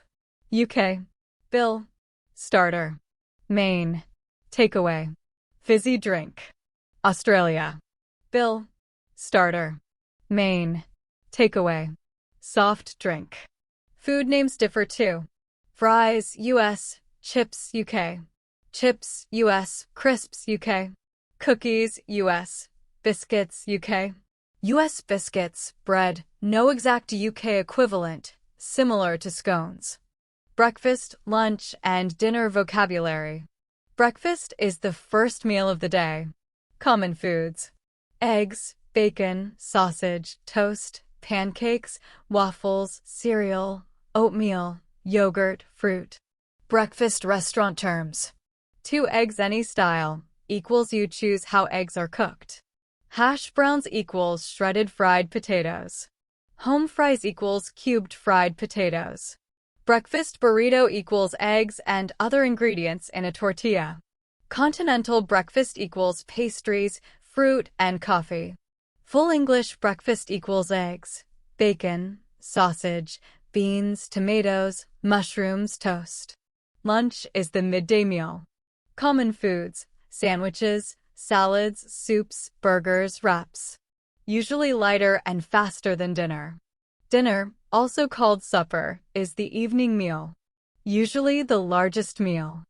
Speaker 1: UK. Bill. Starter. Main. Takeaway. Fizzy drink. Australia. Bill. Starter. Main. Takeaway. Soft drink. Food names differ too. Fries, US. Chips, UK. Chips, US. Crisps, UK. Cookies, US. Biscuits, UK. US biscuits, bread, no exact UK equivalent, similar to scones. Breakfast, lunch, and dinner vocabulary. Breakfast is the first meal of the day. Common foods. Eggs, bacon, sausage, toast, pancakes, waffles, cereal, oatmeal, yogurt, fruit. Breakfast restaurant terms. 2 eggs any style equals you choose how eggs are cooked. Hash browns equals shredded fried potatoes. Home fries equals cubed fried potatoes. Breakfast burrito equals eggs and other ingredients in a tortilla. Continental breakfast equals pastries, fruit, and coffee. Full English breakfast equals eggs, bacon, sausage, beans, tomatoes, mushrooms, toast. Lunch is the midday meal. Common foods, sandwiches, salads, soups, burgers, wraps. Usually lighter and faster than dinner. Dinner, also called supper, is the evening meal. Usually the largest meal.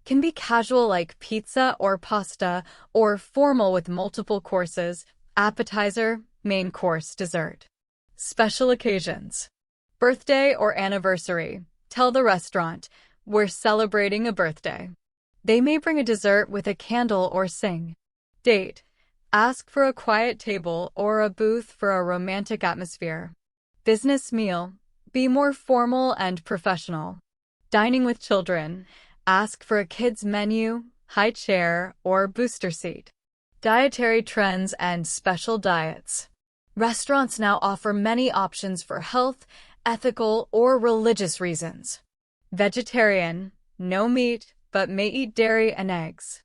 Speaker 1: Can be casual like pizza or pasta, or formal with multiple courses, appetizer, main course, dessert. Special occasions. Birthday or anniversary. Tell the restaurant, "We're celebrating a birthday." They may bring a dessert with a candle or sing. Date. Ask for a quiet table or a booth for a romantic atmosphere. Business meal. Be more formal and professional. Dining with children. Ask for a kids menu, high chair, or booster seat. Dietary trends and special diets. Restaurants now offer many options for health, ethical, or religious reasons. Vegetarian, no meat, but may eat dairy and eggs.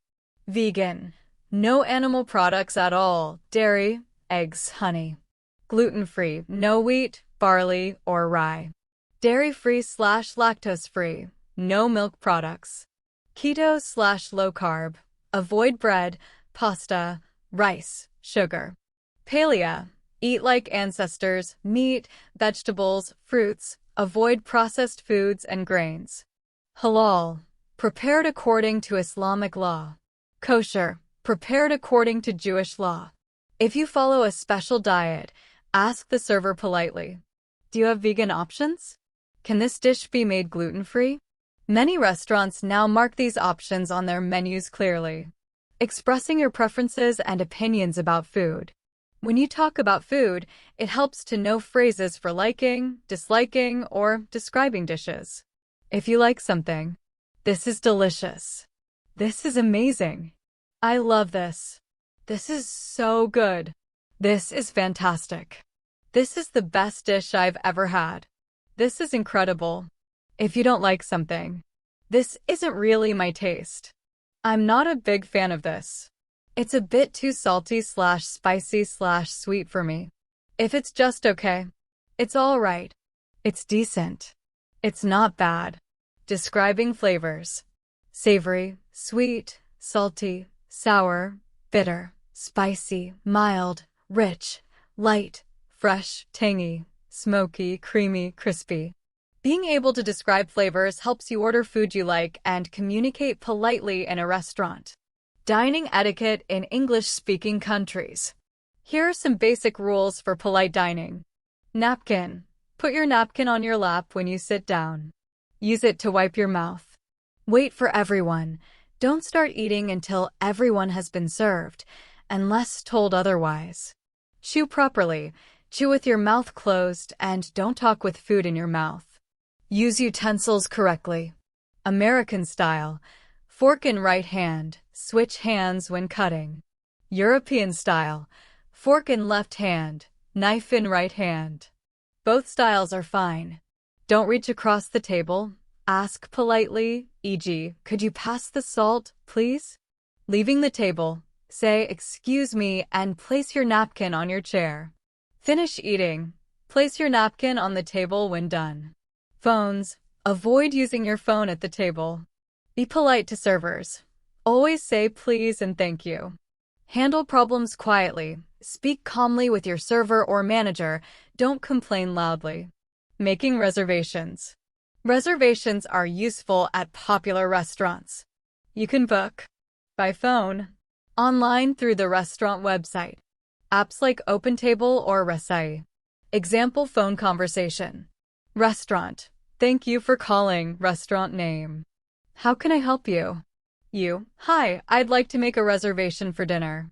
Speaker 1: Vegan. No animal products at all, dairy, eggs, honey. Gluten-free, no wheat, barley, or rye. Dairy-free/lactose-free, no milk products. Keto/low carb, avoid bread, pasta, rice, sugar. Paleo, eat like ancestors, meat, vegetables, fruits, avoid processed foods and grains. Halal, prepared according to Islamic law. Kosher, prepared according to Jewish law. If you follow a special diet, ask the server politely. Do you have vegan options? Can this dish be made gluten-free? Many restaurants now mark these options on their menus clearly, expressing your preferences and opinions about food. When you talk about food, it helps to know phrases for liking, disliking, or describing dishes. If you like something, this is delicious. This is amazing. I love this. This is so good. This is fantastic. This is the best dish I've ever had. This is incredible. If you don't like something, this isn't really my taste. I'm not a big fan of this. It's a bit too salty/spicy/sweet for me. If it's just okay, it's all right. It's decent. It's not bad. Describing flavors. Savory, sweet, salty, sour, bitter, spicy, mild, rich, light, fresh, tangy, smoky, creamy, crispy. Being able to describe flavors helps you order food you like and communicate politely in a restaurant. Dining etiquette in English-speaking countries. Here are some basic rules for polite dining. Napkin. Put your napkin on your lap when you sit down. Use it to wipe your mouth. Wait for everyone. Don't start eating until everyone has been served, unless told otherwise. Chew properly. Chew with your mouth closed and don't talk with food in your mouth. Use utensils correctly. American style. Fork in right hand. Switch hands when cutting. European style. Fork in left hand. Knife in right hand. Both styles are fine. Don't reach across the table. Ask politely, e.g., could you pass the salt, please? Leaving the table, say, excuse me, and place your napkin on your chair. Finish eating. Place your napkin on the table when done. Phones. Avoid using your phone at the table. Be polite to servers. Always say please and thank you. Handle problems quietly. Speak calmly with your server or manager. Don't complain loudly. Making reservations. Reservations are useful at popular restaurants. You can book by phone, online through the restaurant website, apps like OpenTable or Resai. Example phone conversation. Restaurant. Thank you for calling. Restaurant name. How can I help you? You. Hi, I'd like to make a reservation for dinner.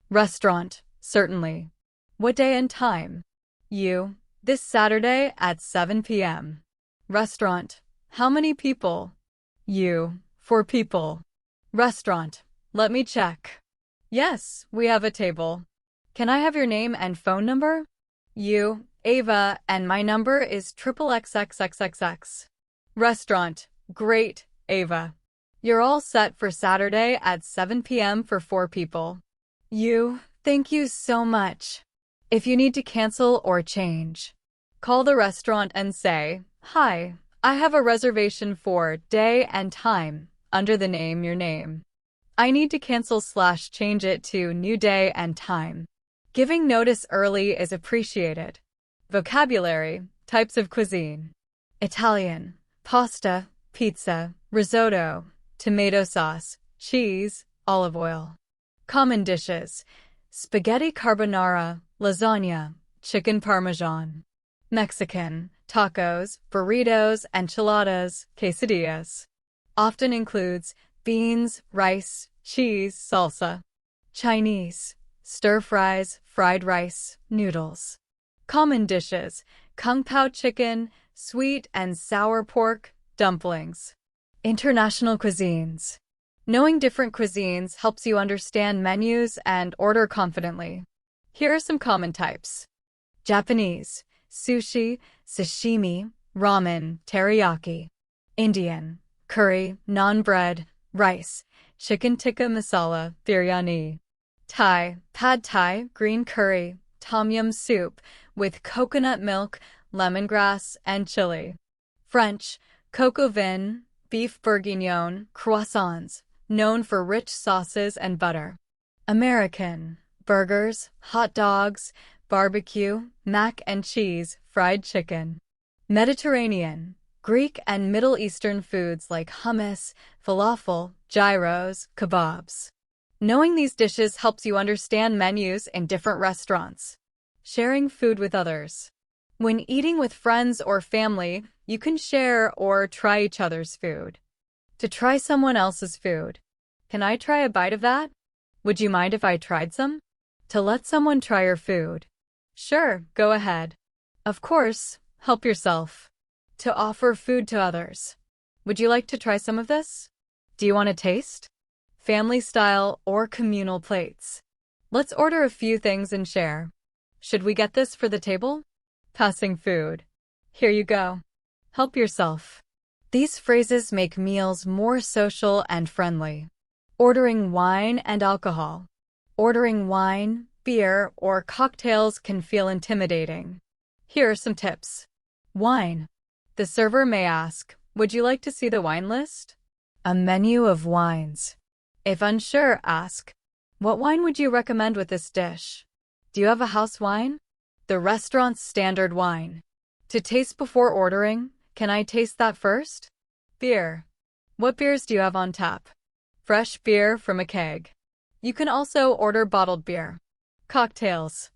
Speaker 1: Restaurant. Certainly. What day and time? You. This Saturday at 7 p.m. Restaurant. How many people? You. 4 people. Restaurant. Let me check. Yes, we have a table. Can I have your name and phone number? You. Ava, and my number is XXXXXXX. Restaurant. Great, Ava. You're all set for Saturday at 7 p.m. for 4 people. You. Thank you so much. If you need to cancel or change, call the restaurant and say, hi, I have a reservation for day and time under the name your name. I need to cancel/change it to new day and time. Giving notice early is appreciated. Vocabulary, types of cuisine. Italian, pasta, pizza, risotto, tomato sauce, cheese, olive oil. Common dishes, spaghetti carbonara, lasagna, chicken parmesan. Mexican, tacos, burritos, enchiladas, quesadillas. Often includes beans, rice, cheese, salsa. Chinese, stir fries, fried rice, noodles. Common dishes, kung pao chicken, sweet and sour pork, dumplings. International cuisines. Knowing different cuisines helps you understand menus and order confidently. Here are some common types. Japanese, sushi, sashimi, ramen, teriyaki. Indian, curry, naan bread, Rice, chicken tikka masala, biryani. Thai, pad thai, green curry, tom yum soup with coconut milk, lemongrass, and chili. French, coq au vin, beef bourguignon, croissants, known for rich sauces and butter. American, burgers, hot dogs, barbecue, mac and cheese, fried chicken. Mediterranean, Greek and Middle Eastern foods like hummus, falafel, gyros, kebabs. Knowing these dishes helps you understand menus in different restaurants. Sharing food with others. When eating with friends or family, you can share or try each other's food. To try someone else's food. Can I try a bite of that? Would you mind if I tried some? To let someone try your food. Sure, go ahead. Of course, help yourself. To offer food to others. Would you like to try some of this? Do you want to taste? Family style or communal plates. Let's order a few things and share. Should we get this for the table? Passing food. Here you go. Help yourself. These phrases make meals more social and friendly. Ordering wine and alcohol. Ordering wine, beer, or cocktails can feel intimidating. Here are some tips. Wine. The server may ask, would you like to see the wine list? A menu of wines. If unsure, ask, what wine would you recommend with this dish? Do you have a house wine? The restaurant's standard wine. To taste before ordering, can I taste that first? Beer. What beers do you have on tap? Fresh beer from a keg. You can also order bottled beer. Cocktails.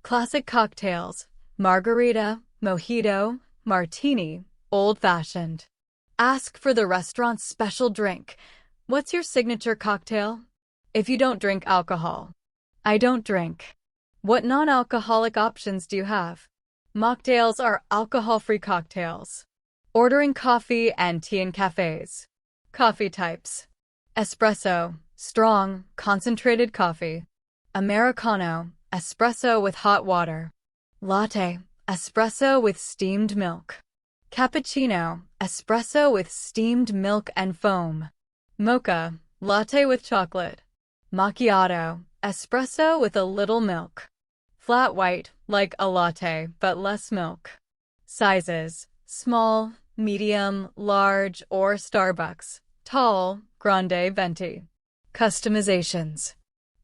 Speaker 1: Classic cocktails. Margarita, mojito, martini, old-fashioned. Ask for the restaurant's special drink. What's your signature cocktail? If you don't drink alcohol. I don't drink. What non-alcoholic options do you have? Mocktails are alcohol-free cocktails. Ordering coffee and tea in cafes. Coffee types. Espresso, strong, concentrated coffee. Americano, espresso with hot water. Latte, espresso with steamed milk. Cappuccino, espresso with steamed milk and foam. Mocha, latte with chocolate. Macchiato, espresso with a little milk. Flat white, like a latte, but less milk. Sizes, small, medium, large, or Starbucks. Tall, grande, venti. Customizations.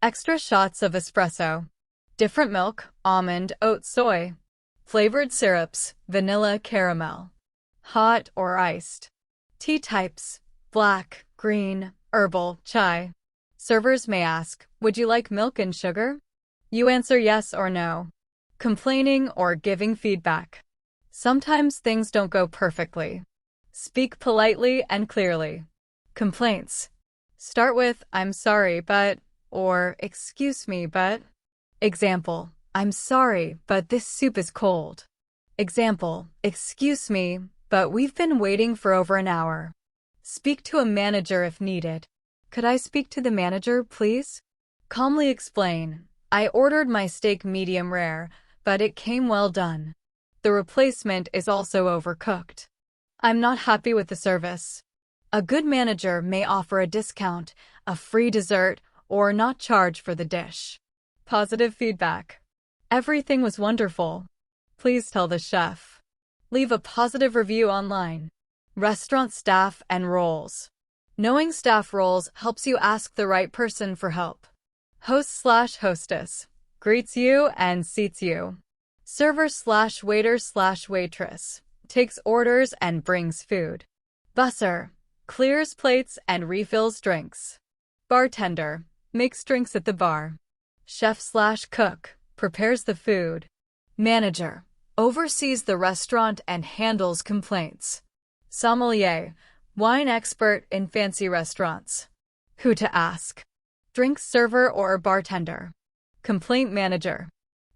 Speaker 1: Extra shots of espresso. Different milk, almond, oat, soy. Flavored syrups, vanilla, caramel. Hot or iced. Tea types, black, green, herbal, chai. Servers may ask, would you like milk and sugar? You answer yes or no. Complaining or giving feedback. Sometimes things don't go perfectly. Speak politely and clearly. Complaints. Start with, I'm sorry, but, or excuse me, but. Example, I'm sorry, but this soup is cold. Example, excuse me, but we've been waiting for over an hour. Speak to a manager if needed. Could I speak to the manager, please? Calmly explain, I ordered my steak medium rare, but it came well done. The replacement is also overcooked. I'm not happy with the service. A good manager may offer a discount, a free dessert, or not charge for the dish. Positive feedback. Everything was wonderful. Please tell the chef. Leave a positive review online. Restaurant staff and roles. Knowing staff roles helps you ask the right person for help. Host/hostess. Greets you and seats you. Server/waiter/waitress. Takes orders and brings food. Busser. Clears plates and refills drinks. Bartender. Makes drinks at the bar. Chef/cook. Prepares the food. Manager. Oversees the restaurant and handles complaints. Sommelier. Wine expert in fancy restaurants. Who to ask. Drink server or bartender. Complaint manager.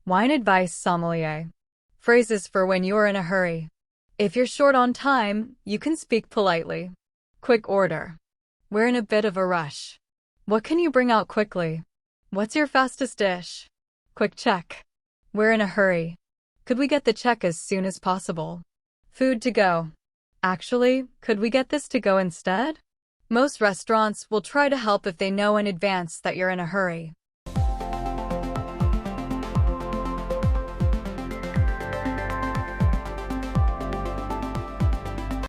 Speaker 1: Wine advice sommelier. Phrases for when you're in a hurry. If you're short on time, you can speak politely. Quick order. We're in a bit of a rush. What can you bring out quickly? What's your fastest dish? Quick check. We're in a hurry. Could we get the check as soon as possible? Food to go. Actually, could we get this to go instead? Most restaurants will try to help if they know in advance that you're in a hurry.